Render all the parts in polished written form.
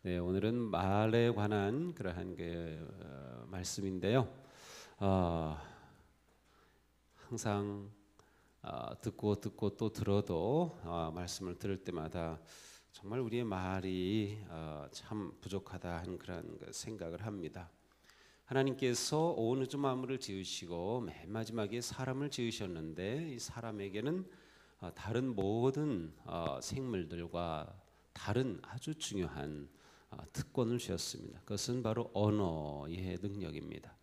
네, 오늘은 말에 관한 그러한 말씀인데요. 어, 항상 듣고 또 들어도 말씀을 들을 때마다 정말 우리의 말이 참 부족하다 하는 그런 생각을 합니다. 하나님께서 온 우주 만물을 지으시고 맨 마지막에 사람을 지으셨는데 이 사람에게는 다른 모든 생물들과 다른 아주 중요한 특권을 주셨습니다. 그것은 바로 언어의 능력입니다.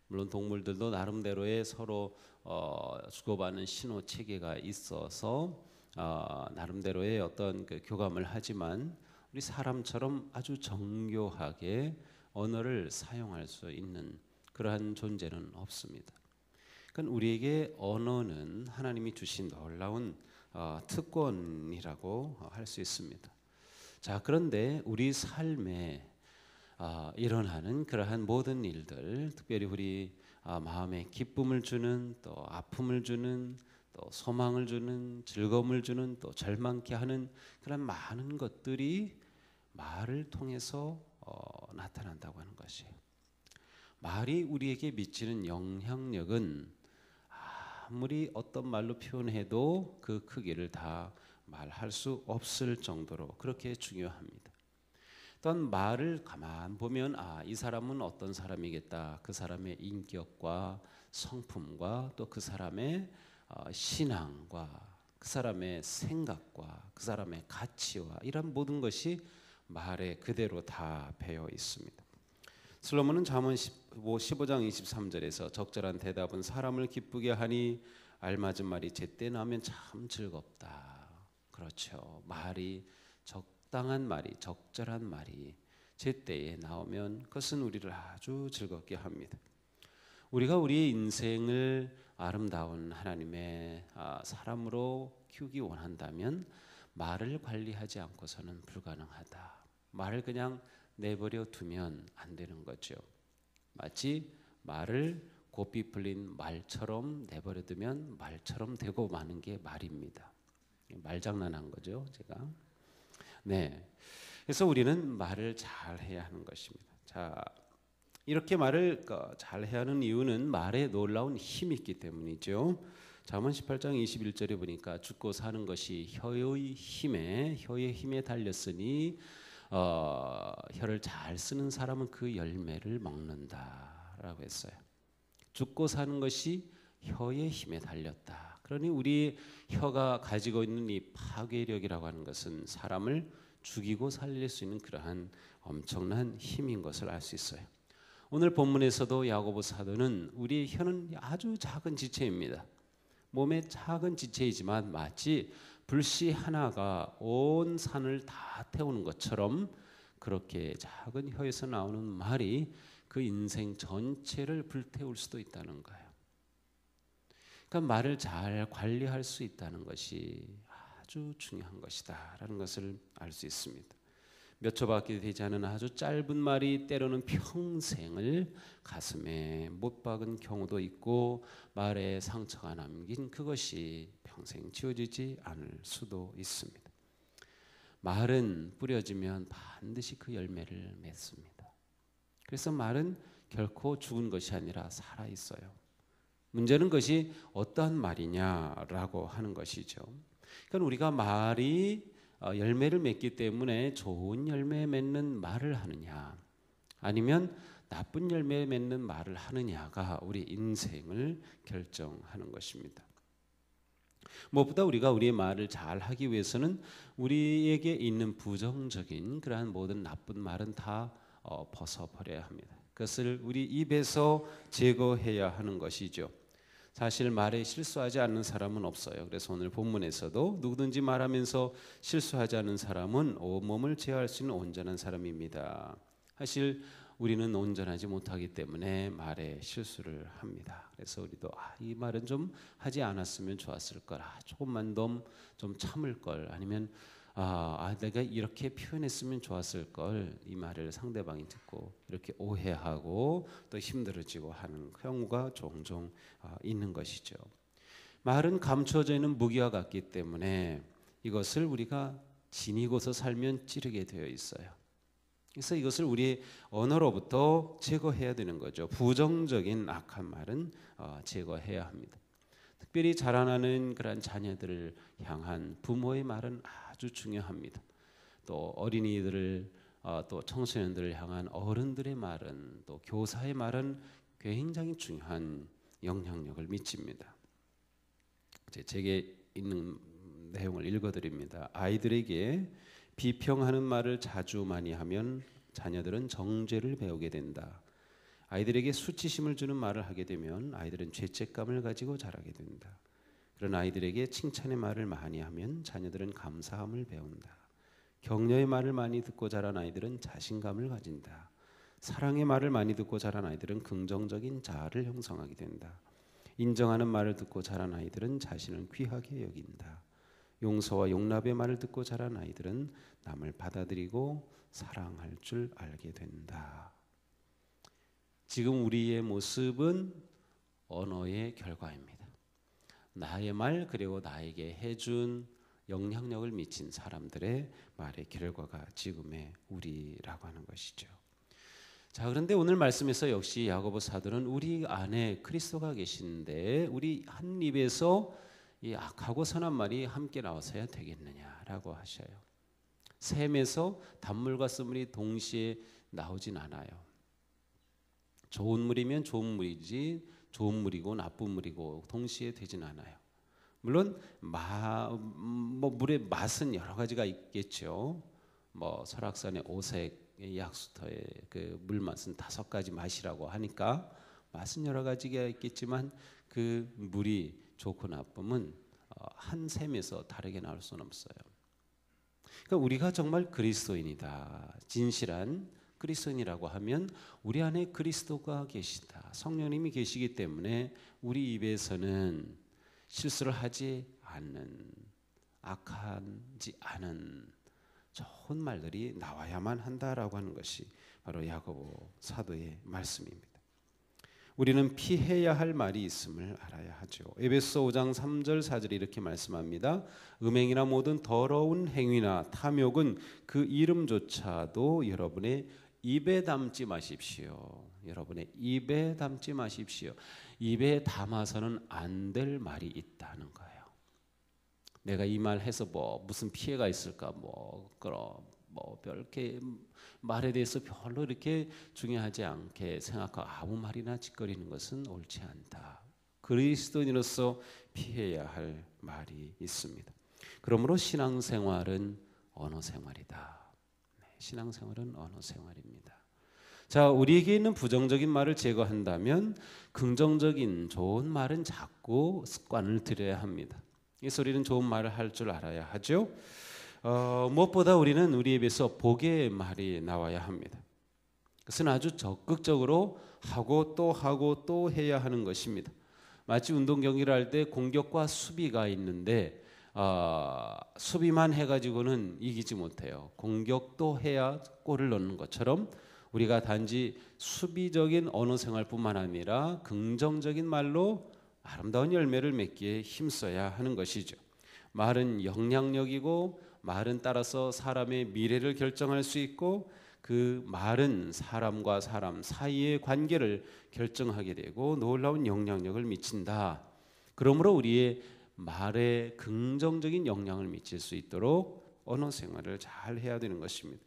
물론 동물들도 나름대로의 서로 주고받는 신호 체계가 있어서 나름대로의 어떤 교감을 하지만 우리 사람처럼 아주 정교하게 언어를 사용할 수 있는 그러한 존재는 없습니다. 그러니까 우리에게 언어는 하나님이 주신 놀라운 특권이라고 할 수 있습니다. 자, 그런데 우리 삶에 일어나는 그러한 모든 일들, 특별히 우리 마음에 기쁨을 주는, 또 아픔을 주는, 또 소망을 주는, 즐거움을 주는, 또 절망케 하는 그런 많은 것들이 말을 통해서 나타난다고 하는 것이에요. 말이 우리에게 미치는 영향력은 아무리 어떤 말로 표현해도 그 크기를 다 말할 수 없을 정도로 그렇게 중요합니다. 또한 말을 가만 보면 이 사람은 어떤 사람이겠다. 그 사람의 인격과 성품과 또 그 사람의 신앙과 그 사람의 생각과 그 사람의 가치와 이런 모든 것이 말에 그대로 다 배어 있습니다. 솔로몬은 잠언 15장 23절에서 적절한 대답은 사람을 기쁘게 하니 알맞은 말이 제때 나오면 참 즐겁다. 그렇죠. 말이 적당한 말이 적절한 말이 제때에 나오면 그것은 우리를 아주 즐겁게 합니다. 우리가 우리의 인생을 아름다운 하나님의 사람으로 키우기 원한다면 말을 관리하지 않고서는 불가능하다. 말을 그냥 내버려 두면 안 되는 거죠. 마치 말을 고삐 풀린 말처럼 내버려 두면 말처럼 되고 마는 게 말입니다. 말장난한 거죠, 제가. 네. 그래서 우리는 말을 잘 해야 하는 것입니다. 자, 이렇게 말을 잘 해야 하는 이유는 말에 놀라운 힘이 있기 때문이죠. 잠언 18장 21절에 보니까 죽고 사는 것이 혀의 힘에 달렸으니 혀를 잘 쓰는 사람은 그 열매를 먹는다라고 했어요. 죽고 사는 것이 혀의 힘에 달렸다. 그러니 우리 혀가 가지고 있는 이 파괴력이라고 하는 것은 사람을 죽이고 살릴 수 있는 그러한 엄청난 힘인 것을 알 수 있어요. 오늘 본문에서도 야고보 사도는 우리의 혀는 아주 작은 지체입니다. 몸의 작은 지체이지만 마치 불씨 하나가 온 산을 다 태우는 것처럼 그렇게 작은 혀에서 나오는 말이 그 인생 전체를 불태울 수도 있다는 거예요. 그러니까 말을 잘 관리할 수 있다는 것이 아주 중요한 것이다라는 것을 알 수 있습니다. 몇 초밖에 되지 않은 아주 짧은 말이 때로는 평생을 가슴에 못 박은 경우도 있고 말에 상처가 남긴 그것이 평생 지워지지 않을 수도 있습니다. 말은 뿌려지면 반드시 그 열매를 맺습니다. 그래서 말은 결코 죽은 것이 아니라 살아 있어요. 문제는 것이 어떠한 말이냐라고 하는 것이죠. 그러니까 우리가 말이 열매를 맺기 때문에 좋은 열매 맺는 말을 하느냐 아니면 나쁜 열매 맺는 말을 하느냐가 우리 인생을 결정하는 것입니다. 무엇보다 우리가 우리의 말을 잘 하기 위해서는 우리에게 있는 부정적인 그러한 모든 나쁜 말은 다 벗어버려야 합니다. 그것을 우리 입에서 제거해야 하는 것이죠. 사실 말에 실수하지 않는 사람은 없어요. 그래서 오늘 본문에서도 누구든지 말하면서 실수하지 않는 사람은 온몸을 제어할 수 있는 온전한 사람입니다. 사실 우리는 온전하지 못하기 때문에 말에 실수를 합니다. 그래서 우리도 이 말은 좀 하지 않았으면 좋았을 걸, 조금만 좀 참을 걸, 아니면 내가 이렇게 표현했으면 좋았을 걸, 이 말을 상대방이 듣고 이렇게 오해하고 또 힘들어지고 하는 경우가 종종 있는 것이죠. 말은 감춰져 있는 무기와 같기 때문에 이것을 우리가 지니고서 살면 찌르게 되어 있어요. 그래서 이것을 우리의 언어로부터 제거해야 되는 거죠. 부정적인 악한 말은 제거해야 합니다. 특별히 자라나는 그러한 자녀들을 향한 부모의 말은 아주 중요합니다. 또 어린이들을 또 청소년들을 향한 어른들의 말은, 또 교사의 말은 굉장히 중요한 영향력을 미칩니다. 제게 있는 내용을 읽어드립니다. 아이들에게 비평하는 말을 자주 많이 하면 자녀들은 정죄를 배우게 된다. 아이들에게 수치심을 주는 말을 하게 되면 아이들은 죄책감을 가지고 자라게 된다. 그런 아이들에게 칭찬의 말을 많이 하면 자녀들은 감사함을 배운다. 격려의 말을 많이 듣고 자란 아이들은 자신감을 가진다. 사랑의 말을 많이 듣고 자란 아이들은 긍정적인 자아를 형성하게 된다. 인정하는 말을 듣고 자란 아이들은 자신을 귀하게 여긴다. 용서와 용납의 말을 듣고 자란 아이들은 남을 받아들이고 사랑할 줄 알게 된다. 지금 우리의 모습은 언어의 결과입니다. 나의 말, 그리고 나에게 해준 영향력을 미친 사람들의 말의 결과가 지금의 우리라고 하는 것이죠. 자, 그런데 오늘 말씀에서 역시 야고보 사도는 우리 안에 그리스도가 계신데 우리 한 입에서 이 악하고 선한 말이 함께 나와서야 되겠느냐라고 하셔요. 샘에서 단물과 쓴물이 동시에 나오진 않아요. 좋은 물이면 좋은 물이지, 좋은 물이고 나쁜 물이고 동시에 되진 않아요. 물론 물의 맛은 여러 가지가 있겠죠. 설악산의 오색, 약수터의 그 물 맛은 5가지 맛이라고 하니까 맛은 여러 가지가 있겠지만 그 물이 좋고 나쁨은 한 샘에서 다르게 나올 수는 없어요. 그러니까 우리가 정말 그리스도인이다, 진실한 그리스도인이라고 하면 우리 안에 그리스도가 계시다, 성령님이 계시기 때문에 우리 입에서는 실수를 하지 않는, 악하지 않은 좋은 말들이 나와야만 한다라고 하는 것이 바로 야고보 사도의 말씀입니다. 우리는 피해야 할 말이 있음을 알아야 하죠. 에베소 5장 3절 4절에 이렇게 말씀합니다. 음행이나 모든 더러운 행위나 탐욕은 그 이름조차도 여러분의 입에 담지 마십시오. 여러분의 입에 담지 마십시오. 입에 담아서는 안 될 말이 있다는 거예요. 내가 이 말 해서 무슨 피해가 있을까? 별게 말에 대해서 별로 이렇게 중요하지 않게 생각하고 아무 말이나 짓거리는 것은 옳지 않다. 그리스도인으로서 피해야 할 말이 있습니다. 그러므로 신앙생활은 언어 생활이다. 신앙생활은 언어 생활입니다. 자, 우리에게 있는 부정적인 말을 제거한다면 긍정적인 좋은 말은 자꾸 습관을 들여야 합니다. 이 소리는 좋은 말을 할 줄 알아야 하죠. 무엇보다 우리는 우리 입에서 복의 말이 나와야 합니다. 그것은 아주 적극적으로 하고 또 해야 하는 것입니다. 마치 운동 경기를 할 때 공격과 수비가 있는데 수비만 해가지고는 이기지 못해요. 공격도 해야 골을 넣는 것처럼 우리가 단지 수비적인 언어 생활뿐만 아니라 긍정적인 말로 아름다운 열매를 맺기에 힘써야 하는 것이죠. 말은 영향력이고 말은 따라서 사람의 미래를 결정할 수 있고 그 말은 사람과 사람 사이의 관계를 결정하게 되고 놀라운 영향력을 미친다. 그러므로 우리의 말에 긍정적인 영향을 미칠 수 있도록 언어 생활을 잘 해야 되는 것입니다.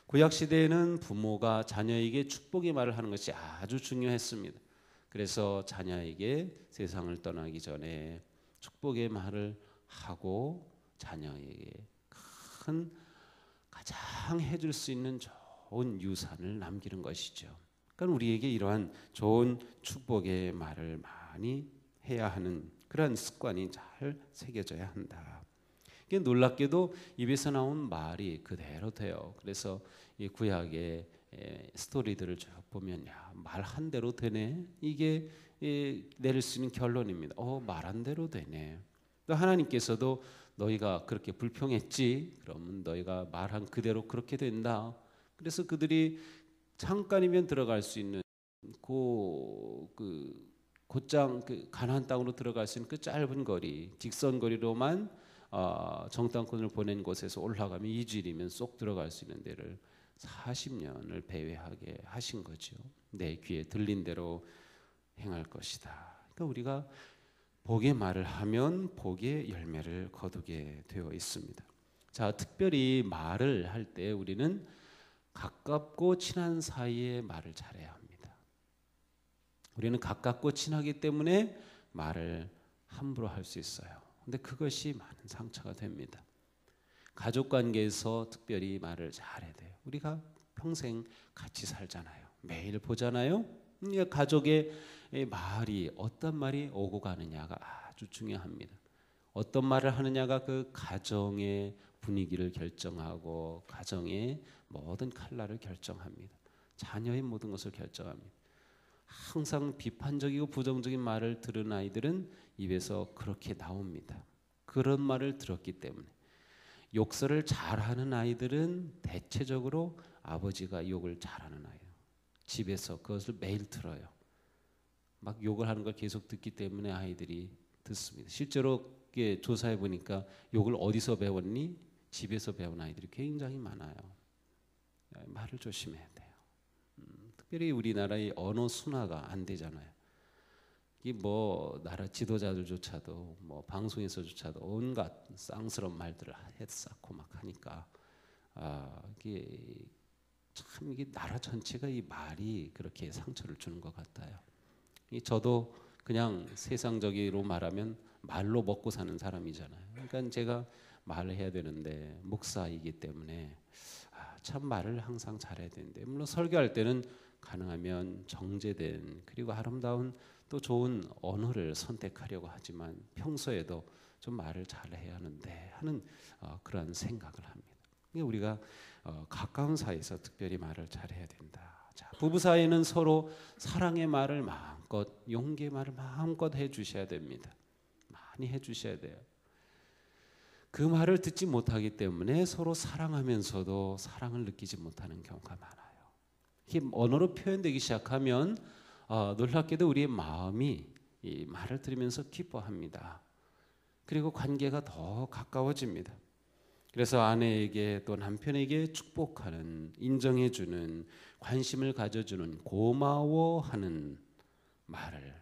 구약 시대에는 부모가 자녀에게 축복의 말을 하는 것이 아주 중요했습니다. 그래서 자녀에게 세상을 떠나기 전에 축복의 말을 하고 자녀에게 가장 해줄 수 있는 좋은 유산을 남기는 것이죠. 그러니까 우리에게 이러한 좋은 축복의 말을 많이 해야 하는 그런 습관이 잘 새겨져야 한다. 이게 놀랍게도 입에서 나온 말이 그대로 돼요. 그래서 이 구약의 스토리들을 쭉 보면 말 한 대로 되네. 이게 내릴 수 있는 결론입니다. 말한 대로 되네. 또 하나님께서도 너희가 그렇게 불평했지? 그러면 너희가 말한 그대로 그렇게 된다. 그래서 그들이 잠깐이면 들어갈 수 있는 곧장 가나안 땅으로 들어갈 수 있는 그 짧은 거리, 직선 거리로만 정탐꾼을 보낸 곳에서 올라가면 2주일이면 쏙 들어갈 수 있는 데를 40년을 배회하게 하신 거죠. 내 귀에 들린 대로 행할 것이다. 그러니까 우리가 복의 말을 하면 복의 열매를 거두게 되어 있습니다. 자, 특별히 말을 할 때 우리는 가깝고 친한 사이에 말을 잘해야 합니다. 우리는 가깝고 친하기 때문에 말을 함부로 할 수 있어요. 근데 그것이 많은 상처가 됩니다. 가족 관계에서 특별히 말을 잘해야 돼요. 우리가 평생 같이 살잖아요. 매일 보잖아요. 가족의 말이 어떤 말이 오고 가느냐가 아주 중요합니다. 어떤 말을 하느냐가 그 가정의 분위기를 결정하고 가정의 모든 칼날을 결정합니다. 자녀의 모든 것을 결정합니다. 항상 비판적이고 부정적인 말을 들은 아이들은 입에서 그렇게 나옵니다. 그런 말을 들었기 때문에. 욕설을 잘하는 아이들은 대체적으로 아버지가 욕을 잘하는 아이예요. 집에서 그것을 매일 들어요. 막 욕을 하는 걸 계속 듣기 때문에 아이들이 듣습니다. 실제로 조사해 보니까 욕을 어디서 배웠니? 집에서 배운 아이들이 굉장히 많아요. 말을 조심해야 돼요. 특별히 우리나라의 언어 순화가 안 되잖아요. 이 뭐 나라 지도자들조차도 뭐 방송에서조차도 온갖 쌍스러운 말들을 해쌓고 막 하니까 이게 참 이게 나라 전체가 이 말이 그렇게 상처를 주는 것 같아요. 저도 그냥 세상적으로 말하면 말로 먹고 사는 사람이잖아요. 그러니까 제가 말을 해야 되는데 목사이기 때문에 참 말을 항상 잘해야 되는데 물론 설교할 때는 가능하면 정제된 그리고 아름다운 또 좋은 언어를 선택하려고 하지만 평소에도 좀 말을 잘해야 하는데 하는 그런 생각을 합니다. 우리가 가까운 사이에서 특별히 말을 잘해야 된다. 자, 부부 사이에는 서로 사랑의 말을 마음껏 용기의 말을 마음껏 해주셔야 됩니다. 많이 해주셔야 돼요. 그 말을 듣지 못하기 때문에 서로 사랑하면서도 사랑을 느끼지 못하는 경우가 많아요. 이게 언어로 표현되기 시작하면 놀랍게도 우리의 마음이 이 말을 들으면서 기뻐합니다. 그리고 관계가 더 가까워집니다. 그래서 아내에게 또 남편에게 축복하는, 인정해주는, 관심을 가져주는, 고마워하는 말을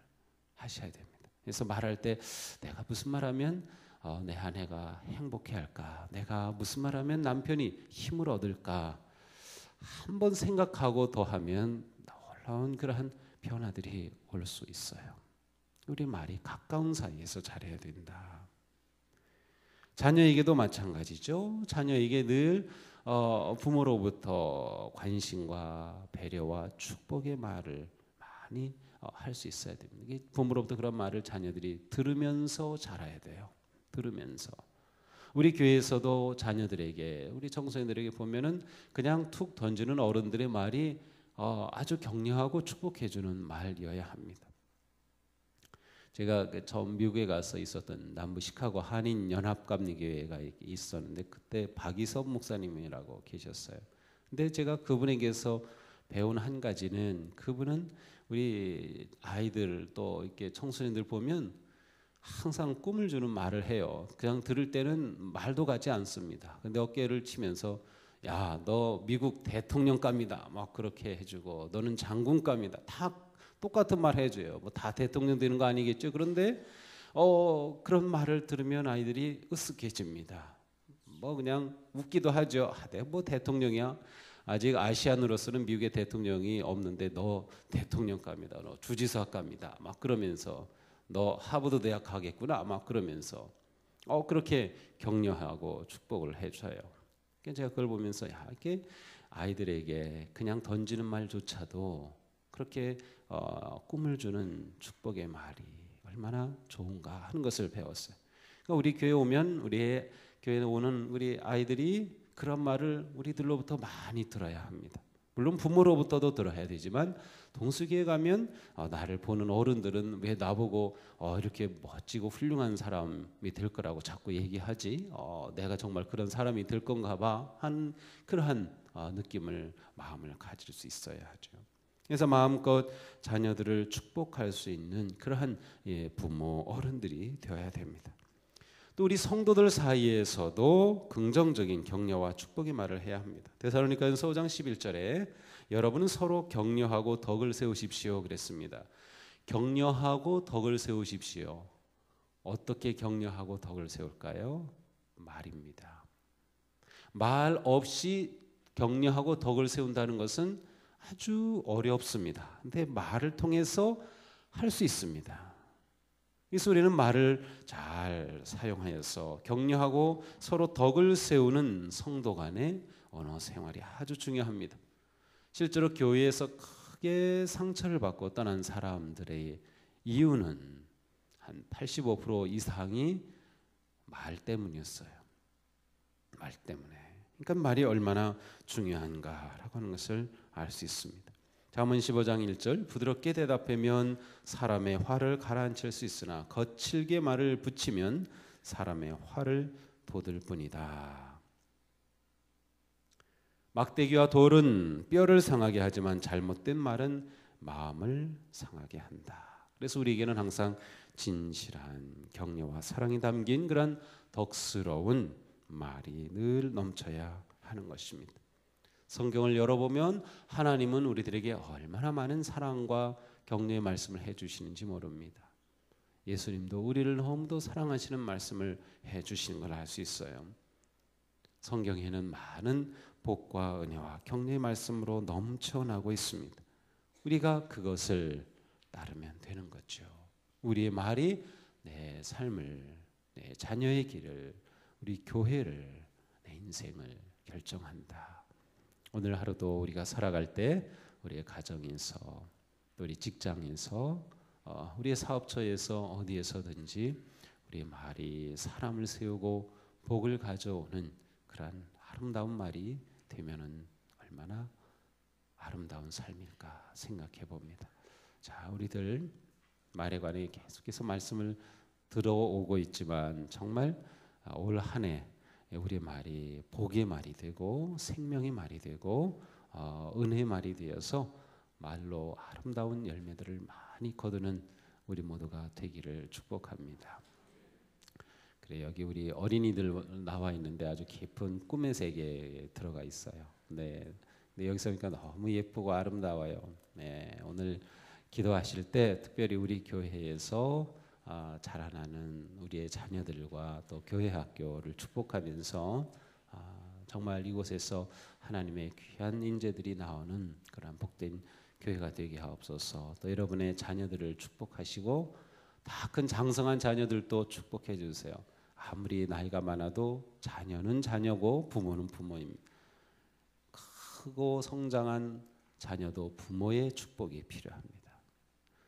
하셔야 됩니다. 그래서 말할 때 내가 무슨 말하면 내 아내가 행복해할까? 내가 무슨 말하면 남편이 힘을 얻을까? 한번 생각하고 더하면 놀라운 그러한 변화들이 올 수 있어요. 우리 말이 가까운 사이에서 잘해야 된다. 자녀에게도 마찬가지죠. 자녀에게 늘 부모로부터 관심과 배려와 축복의 말을 많이 할 수 있어야 됩니다. 부모로부터 그런 말을 자녀들이 들으면서 자라야 돼요. 들으면서. 우리 교회에서도 자녀들에게 우리 청소년들에게 보면은 그냥 툭 던지는 어른들의 말이 아주 격려하고 축복해주는 말이어야 합니다. 제가 처음 미국에 가서 있었던 남부 시카고 한인 연합감리교회가 있었는데 그때 박이섭 목사님이라고 계셨어요. 근데 제가 그분에게서 배운 한 가지는 그분은 우리 아이들 또 이렇게 청소년들 보면 항상 꿈을 주는 말을 해요. 그냥 들을 때는 말도 같지 않습니다. 근데 어깨를 치면서 야, 너 미국 대통령감이다. 막 그렇게 해주고 너는 장군감이다. 다 똑같은 말 해줘요. 뭐 다 대통령 되는 거 아니겠죠? 그런데 그런 말을 들으면 아이들이 으쓱해집니다. 뭐 그냥 웃기도 하죠. 내가 뭐 대통령이야? 아직 아시안으로서는 미국의 대통령이 없는데 너 대통령감이다. 너 주지사감이다. 막 그러면서 너 하버드 대학 가겠구나. 막 그러면서 그렇게 격려하고 축복을 해줘요. 제가 그걸 보면서 이렇게 아이들에게 그냥 던지는 말조차도 그렇게 꿈을 주는 축복의 말이 얼마나 좋은가 하는 것을 배웠어요. 그러니까 우리 교회 오면 우리 교회에 오는 우리 아이들이 그런 말을 우리들로부터 많이 들어야 합니다. 물론 부모로부터도 들어야 되지만 동수기에 가면 나를 보는 어른들은 왜 나보고 이렇게 멋지고 훌륭한 사람이 될 거라고 자꾸 얘기하지? 내가 정말 그런 사람이 될 건가 봐 한 그러한 느낌을 마음을 가질 수 있어야 하죠. 그래서 마음껏 자녀들을 축복할 수 있는 그러한 부모 어른들이 되어야 됩니다. 또 우리 성도들 사이에서도 긍정적인 격려와 축복의 말을 해야 합니다. 데살로니가전서 5장 11절에 여러분은 서로 격려하고 덕을 세우십시오 그랬습니다. 격려하고 덕을 세우십시오. 어떻게 격려하고 덕을 세울까요? 말입니다. 말 없이 격려하고 덕을 세운다는 것은 아주 어렵습니다. 근데 말을 통해서 할 수 있습니다. 그래서 우리는 말을 잘 사용하여서 격려하고 서로 덕을 세우는 성도 간의 언어 생활이 아주 중요합니다. 실제로 교회에서 크게 상처를 받고 떠난 사람들의 이유는 한 85% 이상이 말 때문이었어요. 말 때문에. 그러니까 말이 얼마나 중요한가라고 하는 것을 알 수 있습니다. 잠언 15장 1절 부드럽게 대답하면 사람의 화를 가라앉힐 수 있으나 거칠게 말을 붙이면 사람의 화를 돋을 뿐이다. 막대기와 돌은 뼈를 상하게 하지만 잘못된 말은 마음을 상하게 한다. 그래서 우리에게는 항상 진실한 격려와 사랑이 담긴 그런 덕스러운 말이 늘 넘쳐야 하는 것입니다. 성경을 열어보면 하나님은 우리들에게 얼마나 많은 사랑과 격려의 말씀을 해주시는지 모릅니다. 예수님도 우리를 너무도 사랑하시는 말씀을 해주시는 걸 알 수 있어요. 성경에는 많은 복과 은혜와 격려의 말씀으로 넘쳐나고 있습니다. 우리가 그것을 따르면 되는 거죠. 우리의 말이 내 삶을, 내 자녀의 길을, 우리 교회를, 내 인생을 결정한다. 오늘 하루도 우리가 살아갈 때 우리의 가정에서 또 우리 직장에서 우리의 사업처에서 어디에서든지 우리의 말이 사람을 세우고 복을 가져오는 그러한 아름다운 말이 되면은 얼마나 아름다운 삶일까 생각해 봅니다. 자, 우리들 말에 관해 계속해서 말씀을 들어오고 있지만 정말 올 한 해 우리의 말이 복의 말이 되고 생명의 말이 되고 은혜의 말이 되어서 말로 아름다운 열매들을 많이 거두는 우리 모두가 되기를 축복합니다. 그래 여기 우리 어린이들 나와 있는데 아주 깊은 꿈의 세계에 들어가 있어요. 네, 여기서 보니까 너무 예쁘고 아름다워요. 네, 오늘 기도하실 때 특별히 우리 교회에서 자라나는 우리의 자녀들과 또 교회 학교를 축복하면서 정말 이곳에서 하나님의 귀한 인재들이 나오는 그런 복된 교회가 되게 하옵소서. 또 여러분의 자녀들을 축복하시고 다 큰 장성한 자녀들도 축복해 주세요. 아무리 나이가 많아도 자녀는 자녀고 부모는 부모입니다. 크고 성장한 자녀도 부모의 축복이 필요합니다.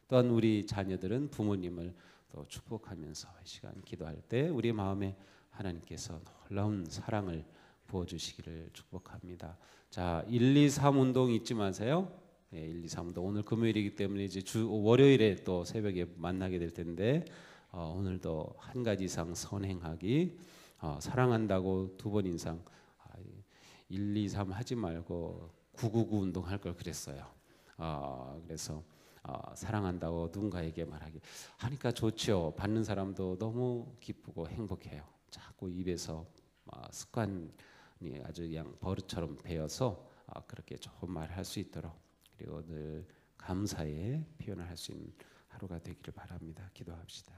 또한 우리 자녀들은 부모님을 또 축복하면서 이 시간 기도할 때 우리 마음에 하나님께서 놀라운 사랑을 부어주시기를 축복합니다. 자, 1, 2, 3 운동 잊지 마세요. 네, 1, 2, 3 운동 오늘 금요일이기 때문에 이제 월요일에 또 새벽에 만나게 될 텐데 오늘도 한 가지 이상 선행하기, 사랑한다고 2번 이상 1, 2, 3 하지 말고 999 운동할 걸 그랬어요. 그래서 사랑한다고 누군가에게 말하기 하니까 좋죠. 받는 사람도 너무 기쁘고 행복해요. 자꾸 입에서 습관이 아주 그냥 버릇처럼 배어서 그렇게 좋은 말을 할 수 있도록 그리고 늘 감사의 표현을 할 수 있는 하루가 되기를 바랍니다. 기도합시다.